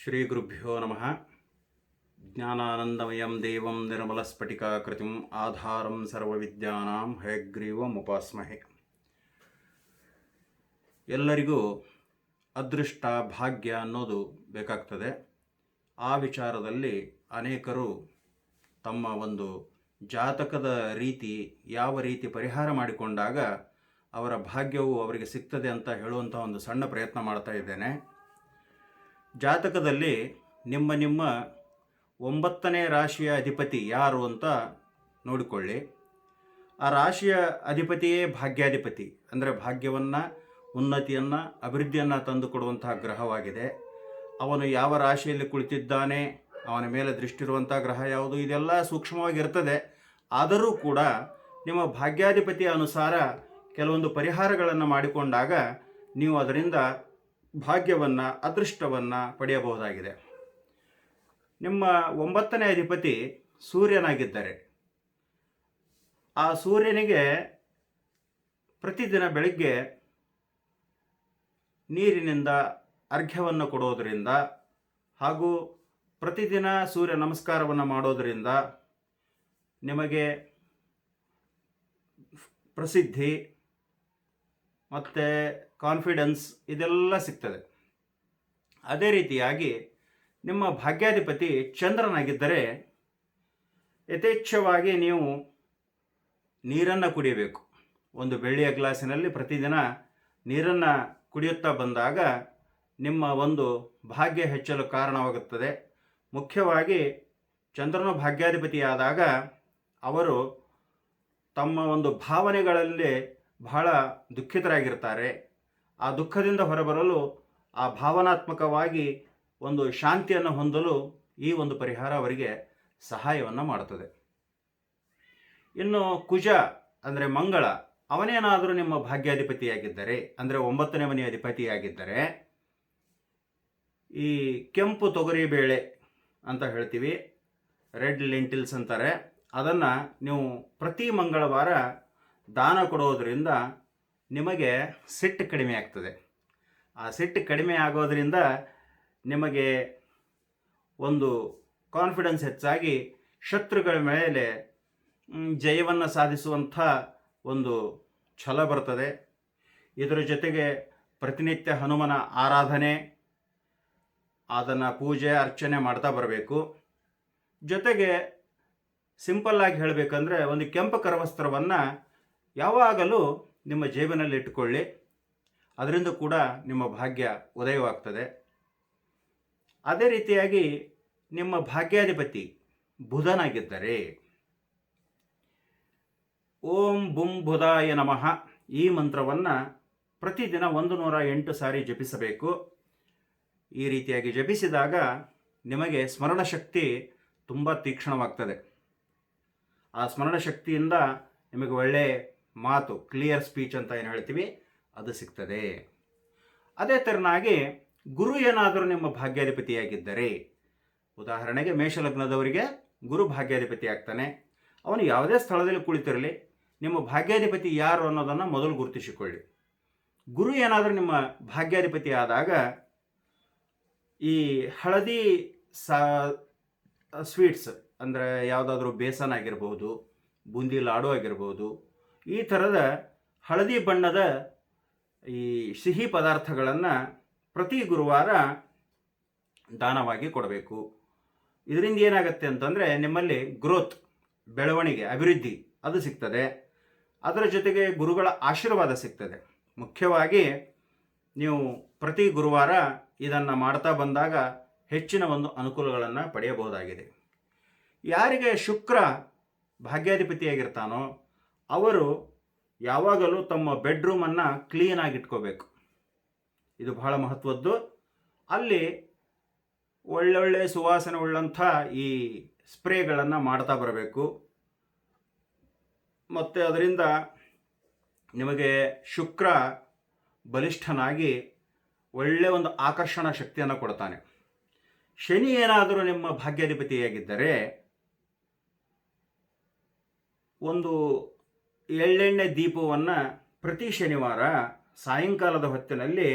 ಶ್ರೀ ಗುರುಭ್ಯೋ ನಮಃ. ಜ್ಞಾನಾನಂದಮಯಂ ದೇವಂ ನಿರ್ಮಲಸ್ಫಟಿಕಾಕೃತಿಂ ಆಧಾರಂ ಸರ್ವವಿದ್ಯಾನಾಂ ಹಯಗ್ರೀವಮುಪಾಸ್ಮಹೆ. ಎಲ್ಲರಿಗೂ ಅದೃಷ್ಟ ಭಾಗ್ಯ ಅನ್ನೋದು ಬೇಕಾಗ್ತದೆ. ಆ ವಿಚಾರದಲ್ಲಿ ಅನೇಕರು ತಮ್ಮ ಒಂದು ಜಾತಕದ ರೀತಿ ಯಾವ ರೀತಿ ಪರಿಹಾರ ಮಾಡಿಕೊಂಡಾಗ ಅವರ ಭಾಗ್ಯವು ಅವರಿಗೆ ಸಿಗ್ತದೆ ಅಂತ ಹೇಳುವಂಥ ಒಂದು ಸಣ್ಣ ಪ್ರಯತ್ನ ಮಾಡ್ತಾ ಇದ್ದೇನೆ. ಜಾತಕದಲ್ಲಿ ನಿಮ್ಮ 9ನೇ ರಾಶಿಯ ಅಧಿಪತಿ ಯಾರು ಅಂತ ನೋಡಿಕೊಳ್ಳಿ. ಆ ರಾಶಿಯ ಅಧಿಪತಿಯೇ ಭಾಗ್ಯಾಧಿಪತಿ, ಅಂದರೆ ಭಾಗ್ಯವನ್ನು, ಉನ್ನತಿಯನ್ನು, ಅಭಿವೃದ್ಧಿಯನ್ನು ತಂದುಕೊಡುವಂತಹ ಗ್ರಹವಾಗಿದೆ. ಅವನು ಯಾವ ರಾಶಿಯಲ್ಲಿ ಕುಳಿತಿದ್ದಾನೆ, ಅವನ ಮೇಲೆ ದೃಷ್ಟಿರುವಂಥ ಗ್ರಹ ಯಾವುದು, ಇದೆಲ್ಲ ಸೂಕ್ಷ್ಮವಾಗಿರ್ತದೆ. ಆದರೂ ಕೂಡ ನಿಮ್ಮ ಭಾಗ್ಯಾಧಿಪತಿಯ ಅನುಸಾರ ಕೆಲವೊಂದು ಪರಿಹಾರಗಳನ್ನು ಮಾಡಿಕೊಂಡಾಗ ನೀವು ಅದರಿಂದ ಭಾಗ್ಯವನ್ನು, ಅದೃಷ್ಟವನ್ನು ಪಡೆಯಬಹುದಾಗಿದೆ. ನಿಮ್ಮ 9ನೇ ಅಧಿಪತಿ ಸೂರ್ಯನಾಗಿದ್ದರೆ ಆ ಸೂರ್ಯನಿಗೆ ಪ್ರತಿದಿನ ಬೆಳಗ್ಗೆ ನೀರಿನಿಂದ ಅರ್ಘ್ಯವನ್ನು ಕೊಡೋದರಿಂದ ಹಾಗೂ ಪ್ರತಿದಿನ ಸೂರ್ಯ ನಮಸ್ಕಾರವನ್ನು ಮಾಡೋದರಿಂದ ನಿಮಗೆ ಪ್ರಸಿದ್ಧಿ ಮತ್ತು ಕಾನ್ಫಿಡೆನ್ಸ್ ಇದೆಲ್ಲ ಸಿಗ್ತದೆ. ಅದೇ ರೀತಿಯಾಗಿ ನಿಮ್ಮ ಭಾಗ್ಯಾಧಿಪತಿ ಚಂದ್ರನಾಗಿದ್ದರೆ ಯಥೇಚ್ಛವಾಗಿ ನೀವು ನೀರನ್ನು ಕುಡಿಯಬೇಕು. ಒಂದು ಬೆಳ್ಳಿಯ ಗ್ಲಾಸಿನಲ್ಲಿ ಪ್ರತಿದಿನ ನೀರನ್ನು ಕುಡಿಯುತ್ತಾ ಬಂದಾಗ ನಿಮ್ಮ ಒಂದು ಭಾಗ್ಯ ಹೆಚ್ಚಲು ಕಾರಣವಾಗುತ್ತದೆ. ಮುಖ್ಯವಾಗಿ ಚಂದ್ರನ ಭಾಗ್ಯಾಧಿಪತಿಯಾದಾಗ ಅವರು ತಮ್ಮ ಒಂದು ಭಾವನೆಗಳಲ್ಲಿ ಬಹಳ ದುಃಖಿತರಾಗಿರ್ತಾರೆ. ಆ ದುಃಖದಿಂದ ಹೊರಬರಲು, ಆ ಭಾವನಾತ್ಮಕವಾಗಿ ಒಂದು ಶಾಂತಿಯನ್ನು ಹೊಂದಲು ಈ ಒಂದು ಪರಿಹಾರ ಅವರಿಗೆ ಸಹಾಯವನ್ನು ಮಾಡುತ್ತದೆ. ಇನ್ನು ಕುಜ ಅಂದರೆ ಮಂಗಳ, ಅವನೇನಾದರೂ ನಿಮ್ಮ ಭಾಗ್ಯಾಧಿಪತಿಯಾಗಿದ್ದರೆ, ಅಂದರೆ 9ನೇ ಮನೆಯ ಅಧಿಪತಿಯಾಗಿದ್ದರೆ, ಈ ಕೆಂಪು ತೊಗರಿ ಬೇಳೆ ಅಂತ ಹೇಳ್ತೀವಿ, ರೆಡ್ ಲೆಂಟಿಲ್ಸ್ ಅಂತಾರೆ, ಅದನ್ನು ನೀವು ಪ್ರತಿ ಮಂಗಳವಾರ ದಾನ ಕೊಡೋದರಿಂದ ನಿಮಗೆ ಸಿಟ್ಟು ಕಡಿಮೆ ಆಗ್ತದೆ. ಆ ಸಿಟ್ಟು ಕಡಿಮೆ ಆಗೋದರಿಂದ ನಿಮಗೆ ಒಂದು ಕಾನ್ಫಿಡೆನ್ಸ್ ಹೆಚ್ಚಾಗಿ ಶತ್ರುಗಳ ಮೇಲೆ ಜಯವನ್ನು ಸಾಧಿಸುವಂಥ ಒಂದು ಛಲ ಬರ್ತದೆ. ಇದರ ಜೊತೆಗೆ ಪ್ರತಿನಿತ್ಯ ಹನುಮನ ಆರಾಧನೆ, ಅದನ್ನು ಪೂಜೆ ಅರ್ಚನೆ ಮಾಡ್ತಾ ಬರಬೇಕು. ಜೊತೆಗೆ ಸಿಂಪಲ್ಲಾಗಿ ಹೇಳಬೇಕಂದ್ರೆ ಒಂದು ಕೆಂಪು ಕರವಸ್ತ್ರವನ್ನು ಯಾವಾಗಲೂ ನಿಮ್ಮ ಜೇಬಿನಲ್ಲಿ ಇಟ್ಟುಕೊಳ್ಳಿ. ಅದರಿಂದ ಕೂಡ ನಿಮ್ಮ ಭಾಗ್ಯ ಉದಯವಾಗ್ತದೆ. ಅದೇ ರೀತಿಯಾಗಿ ನಿಮ್ಮ ಭಾಗ್ಯಾಧಿಪತಿ ಬುಧನಾಗಿದ್ದರೆ ಓಂ ಬುಂ ಬುಧಾಯ ನಮಃ ಈ ಮಂತ್ರವನ್ನು ಪ್ರತಿದಿನ 108 ಸಾರಿ ಜಪಿಸಬೇಕು. ಈ ರೀತಿಯಾಗಿ ಜಪಿಸಿದಾಗ ನಿಮಗೆ ಸ್ಮರಣ ಶಕ್ತಿ ತುಂಬ ತೀಕ್ಷ್ಣವಾಗ್ತದೆ. ಆ ಸ್ಮರಣ ಶಕ್ತಿಯಿಂದ ನಿಮಗೆ ಒಳ್ಳೆಯ ಮಾತು, ಕ್ಲಿಯರ್ ಸ್ಪೀಚ್ ಅಂತ ಏನು ಹೇಳ್ತೀವಿ, ಅದು ಸಿಗ್ತದೆ. ಅದೇ ಥರನಾಗಿ ಗುರು ಏನಾದರೂ ನಿಮ್ಮ ಭಾಗ್ಯಾಧಿಪತಿಯಾಗಿದ್ದರೆ, ಉದಾಹರಣೆಗೆ ಮೇಷಲಗ್ನದವರಿಗೆ ಗುರು ಭಾಗ್ಯಾಧಿಪತಿ ಆಗ್ತಾನೆ. ಅವನು ಯಾವುದೇ ಸ್ಥಳದಲ್ಲಿ ಕುಳಿತಿರಲಿ, ನಿಮ್ಮ ಭಾಗ್ಯಾಧಿಪತಿ ಯಾರು ಅನ್ನೋದನ್ನು ಮೊದಲು ಗುರುತಿಸಿಕೊಳ್ಳಿ. ಗುರು ಏನಾದರೂ ನಿಮ್ಮ ಭಾಗ್ಯಾಧಿಪತಿ ಆದಾಗ ಈ ಹಳದಿ ಸ್ವೀಟ್ಸ್, ಅಂದರೆ ಯಾವುದಾದ್ರೂ ಬೇಸನ್ ಆಗಿರ್ಬೋದು, ಬೂಂದಿ ಲಾಡು ಆಗಿರ್ಬೋದು, ಈ ಥರದ ಹಳದಿ ಬಣ್ಣದ ಈ ಸಿಹಿ ಪದಾರ್ಥಗಳನ್ನು ಪ್ರತಿ ಗುರುವಾರ ದಾನವಾಗಿ ಕೊಡಬೇಕು. ಇದರಿಂದ ಏನಾಗುತ್ತೆ ಅಂತಂದರೆ ನಿಮ್ಮಲ್ಲಿ ಗ್ರೋತ್, ಬೆಳವಣಿಗೆ, ಅಭಿವೃದ್ಧಿ ಅದು ಸಿಗ್ತದೆ. ಅದರ ಜೊತೆಗೆ ಗುರುಗಳ ಆಶೀರ್ವಾದ ಸಿಗ್ತದೆ. ಮುಖ್ಯವಾಗಿ ನೀವು ಪ್ರತಿ ಗುರುವಾರ ಇದನ್ನು ಮಾಡ್ತಾ ಬಂದಾಗ ಹೆಚ್ಚಿನ ಒಂದು ಅನುಕೂಲಗಳನ್ನು ಪಡೆಯಬಹುದಾಗಿದೆ. ಯಾರಿಗೆ ಶುಕ್ರ ಭಾಗ್ಯಾಧಿಪತಿಯಾಗಿರ್ತಾನೋ ಅವರು ಯಾವಾಗಲೂ ತಮ್ಮ ಬೆಡ್ರೂಮನ್ನು ಕ್ಲೀನಾಗಿ ಇಟ್ಕೋಬೇಕು. ಇದು ಬಹಳ ಮಹತ್ವದ್ದು. ಅಲ್ಲಿ ಒಳ್ಳೊಳ್ಳೆ ಸುವಾಸನೆ ಉಳ್ಳಂಥ ಈ ಸ್ಪ್ರೇಗಳನ್ನು ಮಾಡ್ತಾ ಬರಬೇಕು. ಮತ್ತು ಅದರಿಂದ ನಿಮಗೆ ಶುಕ್ರ ಬಲಿಷ್ಠನಾಗಿ ಒಳ್ಳೆಯ ಒಂದು ಆಕರ್ಷಣ ಶಕ್ತಿಯನ್ನು ಕೊಡ್ತಾನೆ. ಶನಿ ಏನಾದರೂ ನಿಮ್ಮ ಭಾಗ್ಯಾಧಿಪತಿಯಾಗಿದ್ದರೆ ಒಂದು ಎಳ್ಳೆಣ್ಣೆ ದೀಪವನ್ನು ಪ್ರತಿ ಶನಿವಾರ ಸಾಯಂಕಾಲದ ಹೊತ್ತಿನಲ್ಲಿ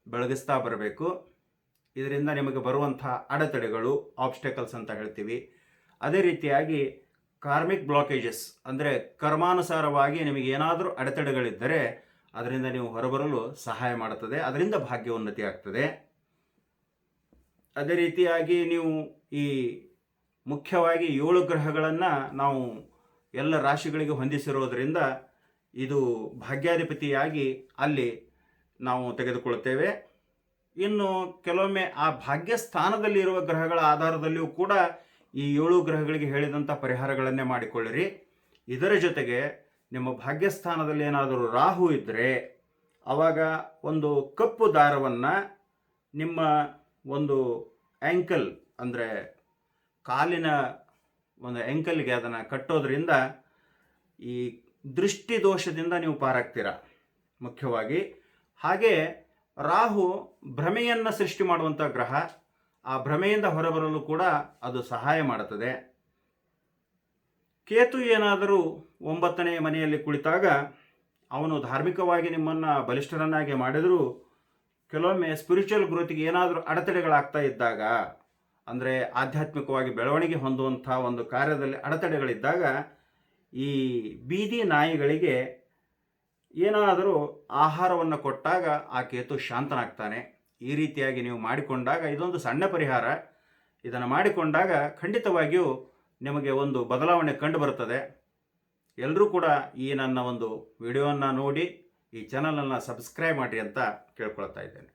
ಬೆಳಗಿಸ್ತಾ ಬರಬೇಕು. ಇದರಿಂದ ನಿಮಗೆ ಬರುವಂಥ ಅಡೆತಡೆಗಳು, ಆಬ್ಸ್ಟೆಕಲ್ಸ್ ಅಂತ ಹೇಳ್ತೀವಿ. ಅದೇ ರೀತಿಯಾಗಿ ಕಾರ್ಮಿಕ್ ಬ್ಲಾಕೇಜಸ್ ಅಂದರೆ ಕರ್ಮಾನುಸಾರವಾಗಿ ನಿಮಗೆ ಏನಾದರೂ ಅಡೆತಡೆಗಳಿದ್ದರೆ ಅದರಿಂದ ನೀವು ಹೊರಬರಲು ಸಹಾಯ ಮಾಡುತ್ತದೆ. ಅದರಿಂದ ಭಾಗ್ಯೋನ್ನತಿ ಆಗ್ತದೆ. ಅದೇ ರೀತಿಯಾಗಿ ನೀವು ಈ ಮುಖ್ಯವಾಗಿ 7 ಗ್ರಹಗಳನ್ನು ನಾವು ಎಲ್ಲ ರಾಶಿಗಳಿಗೆ ಹೊಂದಿಸಿರೋದರಿಂದ ಇದು ಭಾಗ್ಯಾಧಿಪತಿಯಾಗಿ ಅಲ್ಲಿ ನಾವು ತೆಗೆದುಕೊಳ್ಳುತ್ತೇವೆ. ಇನ್ನು ಕೆಲವೊಮ್ಮೆ ಆ ಭಾಗ್ಯಸ್ಥಾನದಲ್ಲಿ ಇರುವ ಗ್ರಹಗಳ ಆಧಾರದಲ್ಲಿಯೂ ಕೂಡ ಈ 7 ಗ್ರಹಗಳಿಗೆ ಹೇಳಿದಂಥ ಪರಿಹಾರಗಳನ್ನೇ ಮಾಡಿಕೊಳ್ಳಿರಿ. ಇದರ ಜೊತೆಗೆ ನಿಮ್ಮ ಭಾಗ್ಯಸ್ಥಾನದಲ್ಲಿ ಏನಾದರೂ ರಾಹು ಇದ್ದರೆ ಆವಾಗ ಒಂದು ಕಪ್ಪು ದಾರವನ್ನು ನಿಮ್ಮ ಒಂದು ಆ್ಯಂಕಲ್ ಅಂದರೆ ಕಾಲಿನ ಒಂದು ಆ್ಯಂಕಲ್ಗೆ ಅದನ್ನು ಕಟ್ಟೋದ್ರಿಂದ ಈ ದೃಷ್ಟಿ ದೋಷದಿಂದ ನೀವು ಪಾರಾಗ್ತೀರ ಮುಖ್ಯವಾಗಿ. ಹಾಗೆ ರಾಹು ಭ್ರಮೆಯನ್ನು ಸೃಷ್ಟಿ ಮಾಡುವಂಥ ಗ್ರಹ. ಆ ಭ್ರಮೆಯಿಂದ ಹೊರಬರಲು ಕೂಡ ಅದು ಸಹಾಯ ಮಾಡುತ್ತದೆ. ಕೇತು ಏನಾದರೂ 9ನೇ ಮನೆಯಲ್ಲಿ ಕುಳಿತಾಗ ಅವನು ಧಾರ್ಮಿಕವಾಗಿ ನಿಮ್ಮನ್ನು ಬಲಿಷ್ಠರನ್ನಾಗಿ ಮಾಡಿದರೂ ಕೆಲವೊಮ್ಮೆ ಸ್ಪಿರಿಚುವಲ್ ಗ್ರೋತಿಗೆ ಏನಾದರೂ ಅಡೆತಡೆಗಳಾಗ್ತಾ ಇದ್ದಾಗ, ಅಂದರೆ ಆಧ್ಯಾತ್ಮಿಕವಾಗಿ ಬೆಳವಣಿಗೆ ಹೊಂದುವಂಥ ಒಂದು ಕಾರ್ಯದಲ್ಲಿ ಅಡೆತಡೆಗಳಿದ್ದಾಗ ಈ ಬೀದಿ ನಾಯಿಗಳಿಗೆ ಏನಾದರೂ ಆಹಾರವನ್ನು ಕೊಟ್ಟಾಗ ಆ ಕೇತು ಶಾಂತನಾಗ್ತಾನೆ. ಈ ರೀತಿಯಾಗಿ ನೀವು ಮಾಡಿಕೊಂಡಾಗ ಇದೊಂದು ಸಣ್ಣ ಪರಿಹಾರ. ಇದನ್ನು ಮಾಡಿಕೊಂಡಾಗ ಖಂಡಿತವಾಗಿಯೂ ನಿಮಗೆ ಒಂದು ಬದಲಾವಣೆ ಕಂಡು ಬರುತ್ತದೆ. ಎಲ್ಲರೂ ಕೂಡ ಈ ನನ್ನ ಒಂದು ವಿಡಿಯೋವನ್ನು ನೋಡಿ ಈ ಚಾನಲನ್ನು ಸಬ್ಸ್ಕ್ರೈಬ್ ಮಾಡಿರಿ ಅಂತ ಕೇಳ್ಕೊಳ್ತಾ ಇದ್ದೇನೆ.